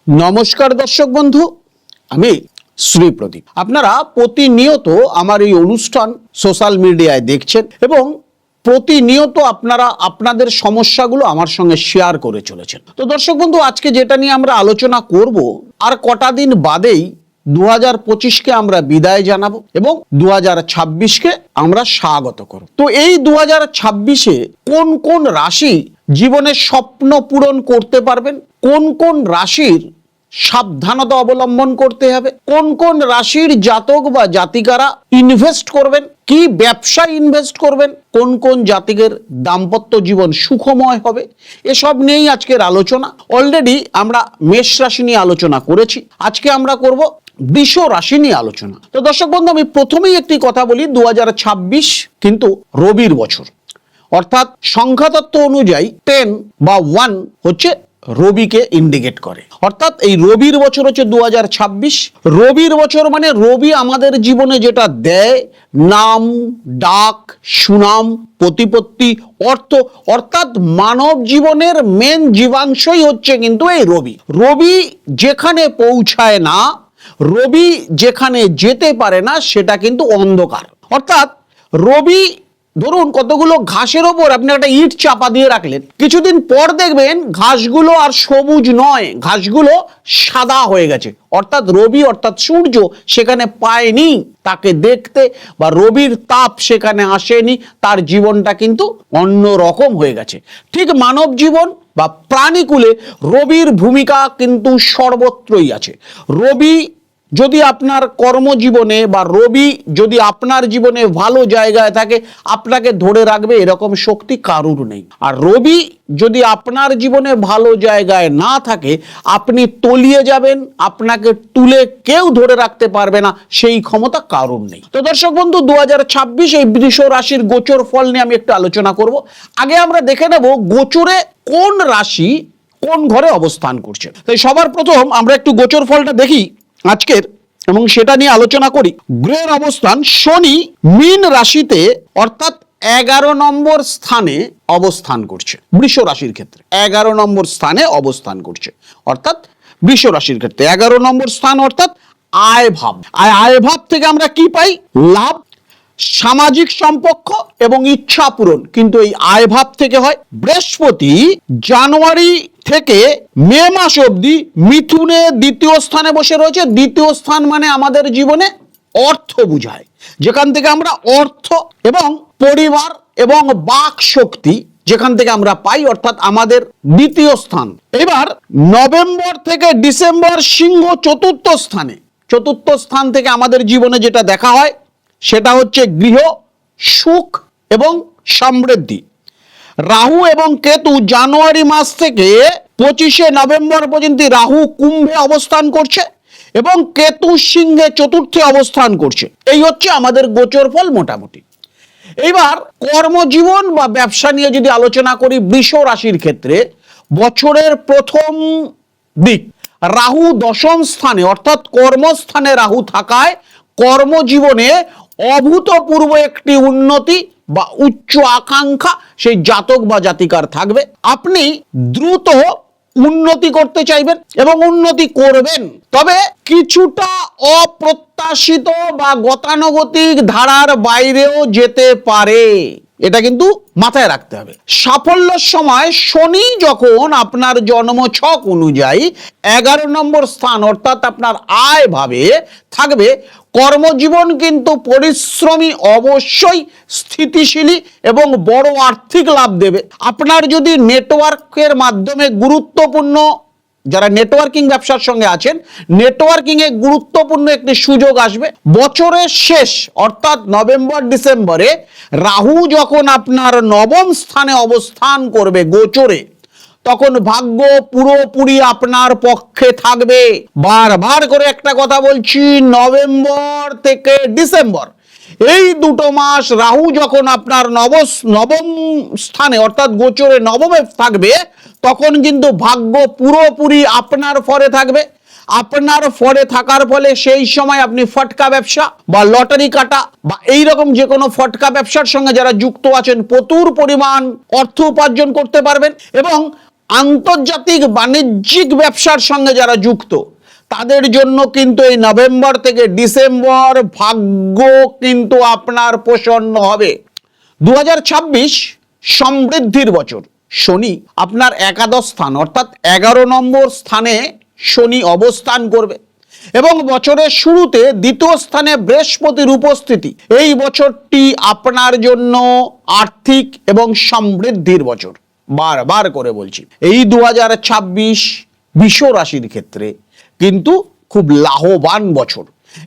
নমস্কার দর্শক বন্ধু, আমি শ্রী প্রদীপ। আপনারা প্রতিনিয়ত আমার এই অনুষ্ঠান সোশ্যাল মিডিয়ায় দেখছেন এবং প্রতিনিয়ত আপনারা আপনাদের সমস্যাগুলো আমার সঙ্গে শেয়ার করে চলেছেন। তো দর্শক বন্ধু, আজকে যেটা নিয়ে আমরা আলোচনা করব, আর কটা দিন বাদেই 2025কে আমরা বিদায় জানাবো এবং 2026কে আমরা স্বাগত করব। তো এই 2026-এ কোন কোন রাশি জীবনের স্বপ্ন পূরণ করতে পারবেন, কোন কোন রাশির সাবধানতা অবলম্বন করতে হবে, কোন কোন রাশির জাতক বা জাতিকারা ইনভেস্ট করবেন, কি ব্যবসায় ইনভেস্ট করবেন, কোন কোন জাতকের দাম্পত্য জীবন সুখময় হবে, এসব নিয়েই আজকের আলোচনা। অলরেডি আমরা মেষ রাশি নিয়ে আলোচনা করেছি, আজকে আমরা করব বৃষ রাশি নিয়ে আলোচনা। তো দর্শক বন্ধু, আমি প্রথমেই একটি কথা বলি, 2026 কিন্তু রবির বছর, অর্থাৎ সংখ্যাতত্ত্ব অনুযায়ী 10 বা 1 হচ্ছে রবিকে ইন্ডিকেট করে, অর্থাৎ এই রবির বছর হচ্ছে 2026। রবির বছর মানে রবি আমাদের জীবনে যেটা দেয়, নাম, ডাক, সুনাম, প্রতিপত্তি, অর্থ, অর্থাৎ মানব জীবনের মেন জীবাংশই হচ্ছে কিন্তু এই রবি। রবি যেখানে পৌঁছায় না, রবি যেখানে যেতে পারে না, সেটা কিন্তু অন্ধকার। অর্থাৎ রবি, ধরুন কতগুলো ঘাসের ওপর আপনি একটা ইট চাপা দিয়ে রাখলেন, কিছুদিন পর দেখবেন ঘাসগুলো আর সবুজ নয়, ঘাসগুলো সাদা হয়ে গেছে। অর্থাৎ রবি অর্থাৎ সূর্য সেখানে পায়নি তাকে দেখতে, বা রবির তাপ সেখানে আসেনি, তার জীবনটা কিন্তু অন্য রকম হয়ে গেছে। ঠিক মানব জীবন বা প্রাণীকুলে রবির ভূমিকা কিন্তু সর্বত্রই আছে। রবি যদি আপনার কর্মজীবনে বা রবি যদি আপনার জীবনে ভালো জায়গায় থাকে, আপনাকে ধরে রাখবে এরকম শক্তি কারুর নেই। আর রবি যদি আপনার জীবনে ভালো জায়গায় না থাকে, আপনি তলিয়ে যাবেন, আপনাকে তুলে কেউ ধরে রাখতে পারবে না, সেই ক্ষমতা কারুর নেই। তো দর্শক বন্ধু, 2026 এই বৃষ রাশির গোচর ফল নিয়ে আমি একটু আলোচনা করব। আগে আমরা দেখে নেব গোচরে কোন রাশি কোন ঘরে অবস্থান করছে। তাই সবার প্রথম আমরা একটু গোচর ফলটা দেখি আজকের, এবং সেটা নিয়ে আলোচনা করি। গ্রহের অবস্থান, শনি মীন রাশিতে অর্থাৎ 11 নম্বর স্থানে অবস্থান করছে বৃষ রাশির ক্ষেত্রে। 11 নম্বর স্থানে অবস্থান করছে, অর্থাৎ বৃষ রাশির ক্ষেত্রে 11 নম্বর স্থান, অর্থাৎ আয় ভাব। আয় ভাব থেকে আমরা কি পাই? লাভ, সামাজিক সম্পর্ক এবং ইচ্ছা পূরণ কিন্তু এই আয় ভাব থেকে হয়। বৃহস্পতি জানুয়ারি থেকে মে মাস অবধি মিথুনে দ্বিতীয় স্থানে বসে রয়েছে। দ্বিতীয় স্থান মানে আমাদের জীবনে অর্থ বুঝায়, যেখান থেকে আমরা অর্থ এবং পরিবার এবং বাক শক্তি যেখান থেকে আমরা পাই, অর্থাৎ আমাদের দ্বিতীয় স্থান। এবার নভেম্বর থেকে ডিসেম্বর সিংহ চতুর্থ স্থানে। চতুর্থ স্থান থেকে আমাদের জীবনে যেটা দেখা হয় সেটা হচ্ছে গৃহ, সুখ এবং সমৃদ্ধি। রাহু এবং কেতু জানুয়ারি মাস থেকে 25শে নভেম্বর পর্যন্ত রাহু কুম্ভে অবস্থান করছে এবং কেতু সিংহে চতুর্থে অবস্থান করছে। এই হচ্ছে আমাদের গোচর ফল মোটামুটি। এইবার কর্মজীবন বা ব্যবসা নিয়ে যদি আলোচনা করি, বৃষ রাশির ক্ষেত্রে বছরের প্রথম দিক রাহু দশম স্থানে অর্থাৎ কর্মস্থানে রাহু থাকায় কর্মজীবনে অভূতপূর্ব একটি উন্নতি বা উচ্চ আকাঙ্ক্ষা সেই জাতক বা জাতিকার থাকবে। আপনি দ্রুত উন্নতি করতে চাইবেন এবং উন্নতি করবেন, তবে কিছুটা অপ্রত্যাশিত বা গতানুগতিক ধারার বাইরেও যেতে পারে, এটা কিন্তু মাথায় রাখতে হবে। সাফল্যের সময় শনি যখন আপনার জন্মছক অনুযায়ী 11 নম্বর স্থান অর্থাৎ আপনার আয় ভাবে থাকবে, কর্মজীবন কিন্তু পরিশ্রমী, অবশ্যই স্থিতিশীলী এবং বড় আর্থিক লাভ দেবে। আপনার যদি নেটওয়ার্কের মাধ্যমে গুরুত্বপূর্ণ, যারা নেটওয়ার্কিং ব্যবসার সঙ্গে আছেন, নেটওয়ার্কিং এ গুরুত্বপূর্ণ একটি সুযোগ আসবে। বছরের শেষ অর্থাৎ নভেম্বর ডিসেম্বরে রাহু যখন আপনার নবম স্থানে অবস্থান করবে গোচরে, তখন ভাগ্য পুরোপুরি আপনার পক্ষে থাকবে। বারবার করে একটা কথা বলছি, নভেম্বর থেকে ডিসেম্বর এই দুটো মাস রাহু যখন আপনার নবম স্থানে অর্থাৎ গোচরে নবমে থাকবে, তখন কিন্তু ভাগ্য পুরোপুরি আপনার ফরে থাকবে। আপনার ফরে থাকার ফলে সেই সময় আপনি ফটকা ব্যবসা বা লটারি কাটা বা এইরকম যে কোনো ফটকা ব্যবসার সঙ্গে যারা যুক্ত আছেন, প্রচুর পরিমাণ অর্থ উপার্জন করতে পারবেন এবং আন্তর্জাতিক বাণিজ্যিক ব্যবসার সঙ্গে যারা যুক্ত তাদের জন্য কিন্তু এই নভেম্বর থেকে ডিসেম্বর ভাগ্য কিন্তু আপনার প্রসন্ন হবে। 2026 সমৃদ্ধির বছর। শনি আপনার একাদশ স্থান অর্থাৎ 11 নম্বর স্থানে শনি অবস্থান করবে এবং বছরের শুরুতে দ্বিতীয় স্থানে বৃহস্পতির উপস্থিতি এই বছরটি আপনার জন্য আর্থিক এবং সমৃদ্ধির বছর। বারবার করে বলছি, এই 2026 বৃষ রাশির ক্ষেত্রে কিন্তু খুব লাভবান বছর।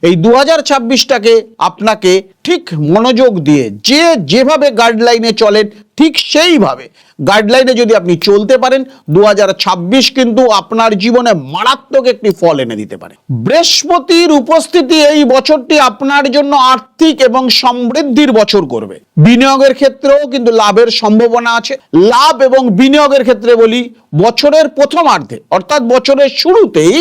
এই 2026টাকে আপনাকে ঠিক মনোযোগ দিয়ে যেভাবে গাইডলাইনে চলেন ঠিক সেইভাবে গাইডলাইনে যদি আপনি চলতে পারেন 2026 কিন্তু আপনার জীবনে মারাত্মক একটি ফল এনে দিতে পারে। বৃহস্পতির উপস্থিতি এই বছরটি আপনার জন্য আর্থিক এবং সমৃদ্ধির বছর করবে। বিনিয়োগের ক্ষেত্রেও কিন্তু লাভের সম্ভাবনা আছে। লাভ এবং বিনিয়োগের ক্ষেত্রে বলি, বছরের প্রথমার্ধে অর্থাৎ বছরের শুরুতেই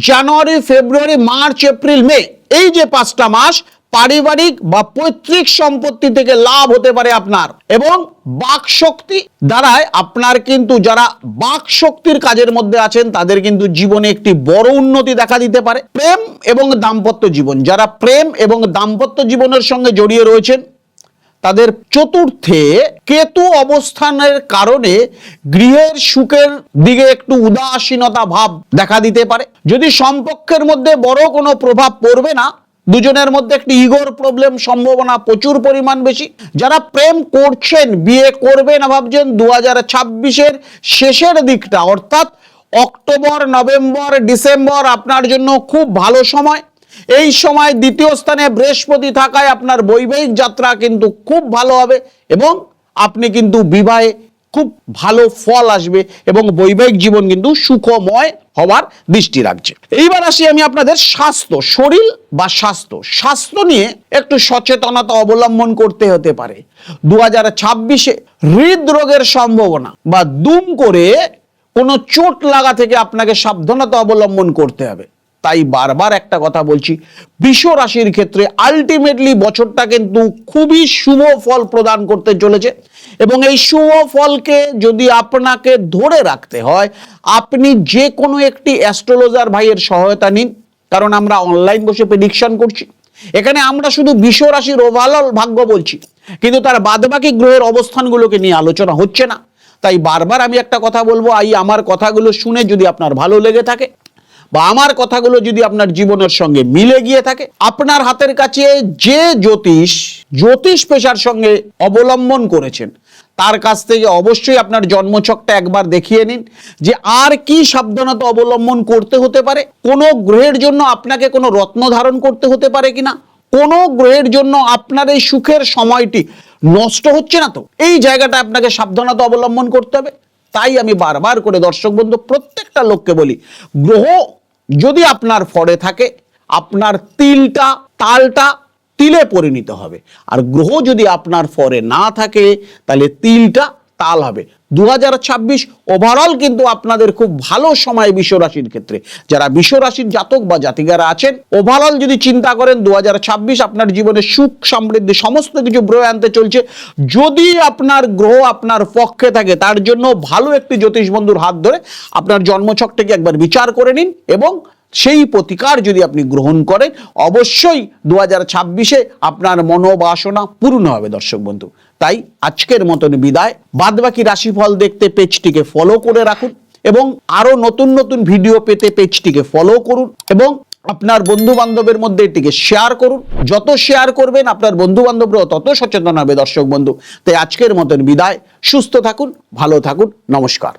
জানুয়ারি, ফেব্রুয়ারি, মার্চ, এপ্রিল, মে এই যে 5টা মাস পারিবারিক বা পৈতৃক সম্পত্তি থেকে লাভ হতে পারে আপনার এবং বাক শক্তি দ্বারায় আপনার কিন্তু যারা বাক শক্তির কাজের মধ্যে আছেন তাদের কিন্তু জীবনে একটি বড় উন্নতি দেখা দিতে পারে। প্রেম এবং দাম্পত্য জীবন, যারা প্রেম এবং দাম্পত্য জীবনের সঙ্গে জড়িয়ে রয়েছেন তাদের চতুর্থে কেতু অবস্থানের কারণে গৃহের সুখের দিকে একটু উদাসীনতা ভাব দেখা দিতে পারে। যদি সম্পর্কের মধ্যে বড় কোনো প্রভাব পড়বে না, দুজনের মধ্যে একটি ইগোর প্রবলেম সম্ভাবনা প্রচুর পরিমাণ বেশি। যারা প্রেম করছেন, বিয়ে করবেন ভাবছেন, 2026-এর শেষের দিকটা অর্থাৎ অক্টোবর, নভেম্বর, ডিসেম্বর আপনার জন্য খুব ভালো সময়। এই সময় দ্বিতীয় স্থানে বৃহস্পতি থাকায় আপনার বৈবাহিক যাত্রা কিন্তু খুব ভালো হবে এবং আপনি কিন্তু বিবাহে খুব ভালো ফল আসবে এবং বৈবাহিক জীবন কিন্তু সুখময় হওয়ার দৃষ্টি রাখছে। এইবার আসি আমি আপনাদের স্বাস্থ্য, শরীর বা স্বাস্থ্য নিয়ে একটু সচেতনতা অবলম্বন করতে হতে পারে। 2026-এ হৃদরোগের সম্ভাবনা বা দুম করে কোনো চোট লাগা থেকে আপনাকে সাবধানতা অবলম্বন করতে হবে। তাই বারবার একটা কথা বলছি, বৃষ রাশির ক্ষেত্রে আলটিমেটলি বছরটা কিন্তু খুবই শুভ ফল প্রদান করতে চলেছে এবং এই শুভ ফলকে যদি আপনাকে ধরে রাখতে হয় আপনি যে কোনো একটি অ্যাস্ট্রোলজার ভাইয়ের সহায়তা নিন, কারণ আমরা অনলাইন বসে প্রেডিকশন করছি। এখানে আমরা শুধু বৃষ রাশির ওভারঅল ভাগ্য বলছি কিন্তু তার বাদবাকি গ্রহের অবস্থানগুলোকে নিয়ে আলোচনা হচ্ছে না। তাই বারবার আমি একটা কথা বলবো, আমার কথাগুলো শুনে যদি আপনার ভালো লেগে থাকে বা আমার কথাগুলো যদি আপনার জীবনের সঙ্গে মিলে গিয়ে থাকে, আপনার হাতের কাছে যে জ্যোতিষ পেশার সঙ্গে অবলম্বন করেছেন তার কাছ থেকে অবশ্যই আপনার জন্মছকটা একবার দেখিয়ে নিন যে আর কি সাবধানতা অবলম্বন করতে হতে পারে। কোনো গ্রহের জন্য আপনাকে কোনো রত্ন ধারণ করতে হতে পারে কিনা, কোনো গ্রহের জন্য আপনার এই সুখের সময়টি নষ্ট হচ্ছে না তো, এই জায়গাটা আপনাকে সাবধানতা অবলম্বন করতে হবে। তাই আমি বারবার করে দর্শক বন্ধু প্রত্যেকটা লোককে বলি, গ্রহ যদি আপনার ফরে থাকে আপনার তালটা তিলে পরিণত হবে, আর গ্রহ যদি আপনার ফরে না থাকে তাহলে তিলটা তাল হবে। 2026 ওভারঅল কিন্তু আপনাদের খুব ভালো সময় বৃষ রাশির ক্ষেত্রে। যারা বৃষ রাশির জাতক বা জাতিকারা আছেন ওভারঅল যদি চিন্তা করেন 2026 আপনার জীবনে সুখ সমৃদ্ধি সমস্ত কিছু বয়ে আনতে চলছে। যদি আপনার গ্রহ আপনার পক্ষে থাকে তার জন্য ভালো একটি জ্যোতিষ বন্ধুর হাত ধরে আপনার জন্মছকটাকে একবার বিচার করে নিন এবং সেই প্রতিকার যদি আপনি গ্রহণ করেন অবশ্যই 2026-এ আপনার মনোবাসনা পূর্ণ হবে দর্শক বন্ধু। তাই আজকের মতন বিদায়। বাদবাকি রাশিফল দেখতে পেজটিকে ফলো করে রাখুন এবং আরো নতুন নতুন ভিডিও পেতে পেজটিকে ফলো করুন এবং আপনার বন্ধু বান্ধবের মধ্যে এটিকে শেয়ার করুন। যত শেয়ার করবেন আপনার বন্ধু বান্ধবরাও তত সচেতন হবে দর্শক বন্ধু। তাই আজকের মতন বিদায়। সুস্থ থাকুন, ভালো থাকুন, নমস্কার।